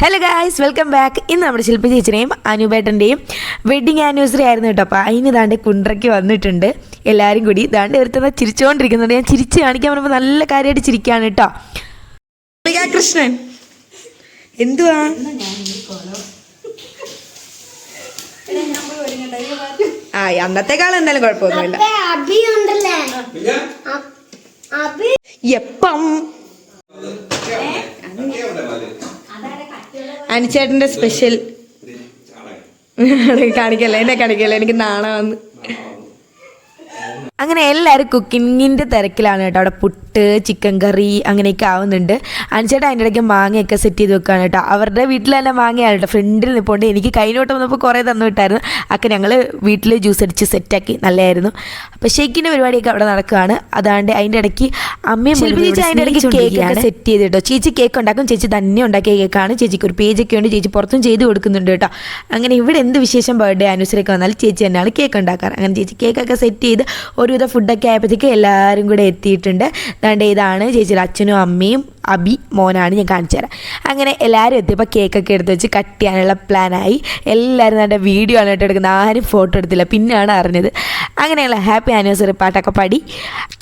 Hello guys, welcome back. ഇന്ന് നമ്മുടെ ശില്പി ചേച്ചിയുടെയും അനുപേട്ടൻ്റെയും വെഡ്ഡിങ് ആനിവേഴ്സറി ആയിരുന്നു കേട്ടോ. അപ്പോൾ അതിന് ദാണ്ട് കുണ്ട്രയ്ക്ക് വന്നിട്ടുണ്ട്. എല്ലാവരും കൂടി ദാണ്ട് ഒരുത്തുന്ന ചിരിച്ചുകൊണ്ടിരിക്കുന്നുണ്ട്. ഞാൻ ചിരിച്ച് കാണിക്കാൻ പറഞ്ഞപ്പോൾ നല്ല കാര്യമായിട്ട് ചിരിക്കുകയാണ് കേട്ടോ. കൃഷ്ണൻ എന്തുവാ അന്നത്തെക്കാളും എന്തായാലും കുഴപ്പമൊന്നുമില്ല. എപ്പം അനിച്ചേട്ടൻ്റെ സ്പെഷ്യൽ കാണിക്കല്ലേ, എന്നെ കാണിക്കല്ലേ, എനിക്ക് നാണം വന്ന്. അങ്ങനെ എല്ലാവരും കുക്കിങ്ങിൻ്റെ തിരക്കിലാണ് കേട്ടോ. അവിടെ പുട്ട്, ചിക്കൻ കറി അങ്ങനെയൊക്കെ ആവുന്നുണ്ട്. അനുചേട്ടൻ അതിൻ്റെ ഇടയ്ക്ക് മാങ്ങയൊക്കെ സെറ്റ് ചെയ്ത് വെക്കുകയാണ് കേട്ടോ. അവരുടെ വീട്ടിൽ തന്നെ മാങ്ങയാണ് കേട്ടോ. ഫ്രണ്ടിൽ നിൽപ്പുണ്ട്. എനിക്ക് കൈനോട്ട് വന്നപ്പോൾ കുറേ തന്നു വിട്ടായിരുന്നു. ഒക്കെ ഞങ്ങൾ വീട്ടിൽ ജ്യൂസ് അടിച്ച് സെറ്റാക്കി, നല്ലതായിരുന്നു. അപ്പോൾ ഷേക്കിൻ്റെ പരിപാടിയൊക്കെ അവിടെ നടക്കുകയാണ്. അതാണ്ട് അതിൻ്റെ ഇടയ്ക്ക് അമ്മയും ചേച്ചി അതിൻ്റെ ഇടയ്ക്ക് കേക്കൊക്കെ സെറ്റ് ചെയ്ത് കേട്ടോ. ചേച്ചി കേക്ക് ഉണ്ടാക്കും. ചേച്ചി തന്നെ ഉണ്ടാക്കിയ കേക്കാണ്. ചേച്ചിക്ക് ഒരു പേജൊക്കെ ഉണ്ട്. ചേച്ചി പുറത്തും ചെയ്ത് കൊടുക്കുന്നുണ്ട് കേട്ടോ. അങ്ങനെ ഇവിടെ എന്ത് വിശേഷം ബർത്ത്ഡേ ആനിവേഴ്സറി ഒക്കെ വന്നാലും ചേച്ചി തന്നെയാണ് കേക്ക് ഉണ്ടാക്കാറ്. അങ്ങനെ ചേച്ചി കേക്കൊക്കെ സെറ്റ് ചെയ്ത് ഒരുവിധ ഫുഡൊക്കെ ആയപ്പോഴത്തേക്ക് എല്ലാവരും കൂടെ എത്തിയിട്ടുണ്ട്. അതുകൊണ്ട് ഇതാണ് ചേച്ചിയുടെ അച്ഛനും അമ്മയും അബി മോനാണ്. ഞാൻ കാണിച്ചു തരാം. അങ്ങനെ എല്ലാവരും എത്തിയപ്പോൾ കേക്കൊക്കെ എടുത്ത് വെച്ച് കട്ട് ചെയ്യാനുള്ള പ്ലാനായി. എല്ലാവരും നല്ല വീഡിയോ ആണ് കേട്ടോ എടുക്കുന്നത്. ആരും ഫോട്ടോ എടുത്തില്ല, പിന്നെയാണ് അറിഞ്ഞത്. അങ്ങനെയുള്ള ഹാപ്പി ആനിവേഴ്സറി പാട്ടൊക്കെ പാടി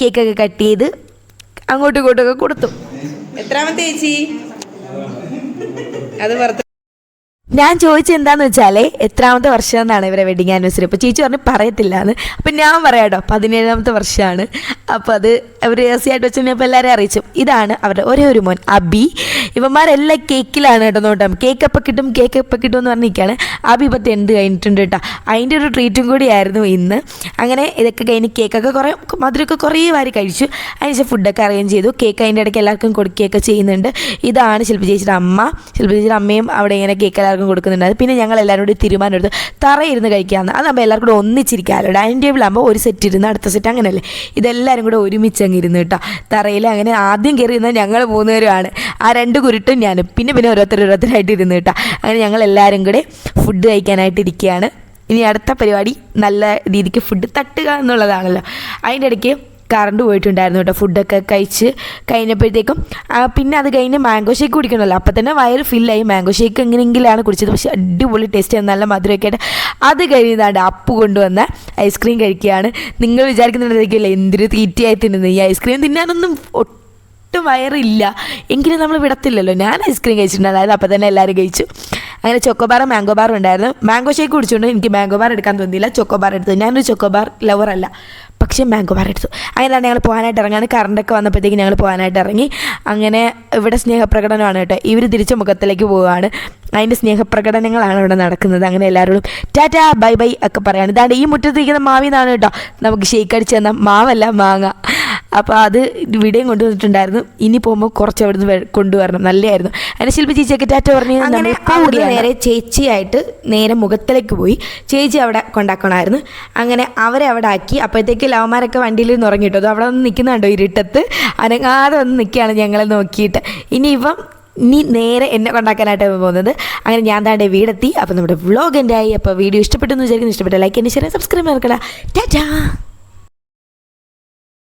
കേക്കൊക്കെ കട്ട് ചെയ്ത് അങ്ങോട്ടും ഇങ്ങോട്ടൊക്കെ കൊടുത്തു. എത്രാമത്തെ ചേച്ചി അത് പുറത്ത് ഞാൻ ചോദിച്ചത് എന്താണെന്ന് വെച്ചാൽ എത്രാമത്തെ വർഷം എന്നാണ് ഇവരെ വെഡിങ് ആനിവേഴ്സറി. അപ്പോൾ ചേച്ചി പറഞ്ഞ് പറയത്തില്ല എന്ന്. അപ്പം ഞാൻ പറയാം കേട്ടോ, 17ാമത്തെ വർഷമാണ്. അപ്പോൾ അത് അവർ രഹസ്യമായിട്ട് വെച്ചപ്പോൾ എല്ലാവരും അറിയിച്ചു. ഇതാണ് അവരുടെ ഒരേ ഒരു മോൻ അബി. ഇവന്മാരെല്ലാം കേക്കിലാണ് കേട്ടോ നോട്ടം. കേക്ക് എപ്പോൾ കിട്ടും എന്ന് പറഞ്ഞിരിക്കുകയാണ്. അബി ഇപ്പോൾ 10th കഴിഞ്ഞിട്ടുണ്ട് കേട്ടോ. അതിൻ്റെ ഒരു ട്രീറ്റും കൂടിയായിരുന്നു ഇന്ന്. അങ്ങനെ ഇതൊക്കെ കഴിഞ്ഞ് കേക്കൊക്കെ കുറേ മധുരമൊക്കെ കുറേ വാരി കഴിച്ചു. അതിനുശേഷം ഫുഡൊക്കെ അറേഞ്ച് ചെയ്തു. കേക്ക് അതിൻ്റെ ഇടയ്ക്ക് എല്ലാവർക്കും കൊടുക്കുകയൊക്കെ ചെയ്യുന്നുണ്ട്. ഇതാണ് ശില്പി ചേച്ചിയുടെ അമ്മ. ശില്പി ചേച്ചിയുടെ അമ്മയും അവിടെ ഇങ്ങനെ കേക്ക് എല്ലാവർക്കും കൊടുക്കുന്നുണ്ട്. പിന്നെ ഞങ്ങൾ എല്ലാവരും കൂടി തീരുമാനം എടുത്ത് തറയിരുന്ന് കഴിക്കാമെന്ന്. അത് നമ്മൾ എല്ലാവർക്കും കൂടെ ഒന്നിച്ചിരിക്കാമല്ലോ. ഡൈനിങ് ടേബിൾ ആകുമ്പോൾ ഒരു സെറ്റ് ഇരുന്ന് അടുത്ത സെറ്റ് അങ്ങനെയല്ലേ. ഇതെല്ലാവരും കൂടെ ഒരുമിച്ച് അങ്ങ് ഇരുന്ന് കേട്ടോ തറയിൽ. അങ്ങനെ ആദ്യം കയറി ഇരുന്നത് ഞങ്ങൾ 3 പേരുമാണ്. ആ 2 കുരുട്ടും ഞാനും. പിന്നെ ഓരോരുത്തരായിട്ട് ഇരുന്ന് കേട്ടോ. അങ്ങനെ ഞങ്ങൾ എല്ലാവരും കൂടെ ഫുഡ് കഴിക്കാനായിട്ട് ഇരിക്കുകയാണ്. ഇനി അടുത്ത പരിപാടി നല്ല രീതിക്ക് ഫുഡ് തട്ടുക എന്നുള്ളതാണല്ലോ. അതിൻ്റെ ഇടയ്ക്ക് കറണ്ട് പോയിട്ടുണ്ടായിരുന്നു കേട്ടോ. ഫുഡൊക്കെ കഴിച്ച് കഴിഞ്ഞപ്പോഴത്തേക്കും പിന്നെ അത് കഴിഞ്ഞ് മാംഗോ ഷേക്ക് കുടിക്കണമല്ലോ. അപ്പം തന്നെ വയറ് ഫില്ലായി. മാംഗോ ഷേക്ക് എങ്ങനെയെങ്കിലാണ് കുടിച്ചത്. പക്ഷേ അടിപൊളി ടേസ്റ്റ് ആയിരുന്നു, നല്ല മധുരമൊക്കെ ആയിട്ട്. അത് കഴിഞ്ഞാണ്ട് അപ്പു കൊണ്ടുവന്ന ഐസ്ക്രീം കഴിക്കുകയാണ്. നിങ്ങൾ വിചാരിക്കുന്നുണ്ടായിരിക്കില്ല എന്തൊരു തീറ്റയായി തിന്നുന്നത്. ഈ ഐസ്ക്രീം തിന്നാനൊന്നും ഒട്ടും വയറില്ല, എങ്കിലും നമ്മൾ വിടത്തില്ലല്ലോ. ഞാൻ ഐസ്ക്രീം കഴിച്ചിട്ടുണ്ട്, അതായത് അപ്പം തന്നെ എല്ലാവരും കഴിച്ചു. അങ്ങനെ ചോക്കോബാറും മാംഗോ ബാറും ഉണ്ടായിരുന്നു. മാംഗോ ഷേക്ക് കുടിച്ചുകൊണ്ട് എനിക്ക് മാംഗോ ബാർ എടുക്കാൻ തോന്നിയില്ല. ചോക്കോബാർ എടുത്തു. ഞാനൊരു ചോക്കോബാർ ലവറല്ല, പക്ഷേ മാംഗോ ബാർ എടുത്തു. അങ്ങനെയാണ് ഞങ്ങൾ പോകാനായിട്ട് ഇറങ്ങാൻ. കറണ്ടൊക്കെ വന്നപ്പോഴത്തേക്ക് ഞങ്ങൾ പോകാനായിട്ട് ഇറങ്ങി. അങ്ങനെ ഇവിടെ സ്നേഹപ്രകടനമാണ് കേട്ടോ. ഇവർ തിരിച്ച് മുഖത്തിലേക്ക് പോവുകയാണ്. അതിൻ്റെ സ്നേഹപ്രകടനങ്ങളാണ് ഇവിടെ നടക്കുന്നത്. അങ്ങനെ എല്ലാവരോടും ടാറ്റാ ബൈ ബൈ ഒക്കെ പറയാണ്. ഇതാണ്ട് ഈ മുറ്റത്തിരിക്കുന്ന മാവിന്നാണ് കേട്ടോ നമുക്ക് ഷേക്ക് അടിച്ച് തന്ന മാവല്ല, മാങ്ങ. അപ്പോൾ അത് ഇവിടെയും കൊണ്ടുവന്നിട്ടുണ്ടായിരുന്നു. ഇനി പോകുമ്പോൾ കുറച്ച് അവിടുന്ന് കൊണ്ടുവരണം, നല്ലതായിരുന്നു. അതിന് ശില്പി ചേച്ചിയൊക്കെ ടാറ്റ പറഞ്ഞ് അങ്ങനെ നേരെ ചേച്ചിയായിട്ട് നേരെ മുഖത്തിലേക്ക് പോയി. ചേച്ചി അവിടെ കൊണ്ടാക്കണമായിരുന്നു. അങ്ങനെ അവരെ അവിടെ ആക്കി. അപ്പോഴത്തേക്ക് ലവന്മാരൊക്കെ വണ്ടിയിൽ നിന്ന് ഉറങ്ങിയിട്ടോ. അത് അവിടെ ഒന്ന് നിൽക്കുന്നുണ്ടോ ഇരുട്ടത്ത്, അനങ്ങാതെ വന്ന് നിൽക്കുകയാണ് ഞങ്ങളെ നോക്കിയിട്ട്. ഇനി നേരെ എന്നെ കൊണ്ടാക്കാനായിട്ടാണ് പോകുന്നത്. അങ്ങനെ ഞാൻ താണ്ടെ വീടെത്തി. അപ്പോൾ നമ്മുടെ വ്ളോഗ് എൻ്റെ ആയി. അപ്പോൾ വീഡിയോ ഇഷ്ടപ്പെട്ടെന്ന് വിചാരിക്കുന്നു. ഇഷ്ടപ്പെട്ട ലൈക്ക്, ഷെയർ, സബ്സ്ക്രൈബ് ചെയ്യണം. ടാറ്റാ.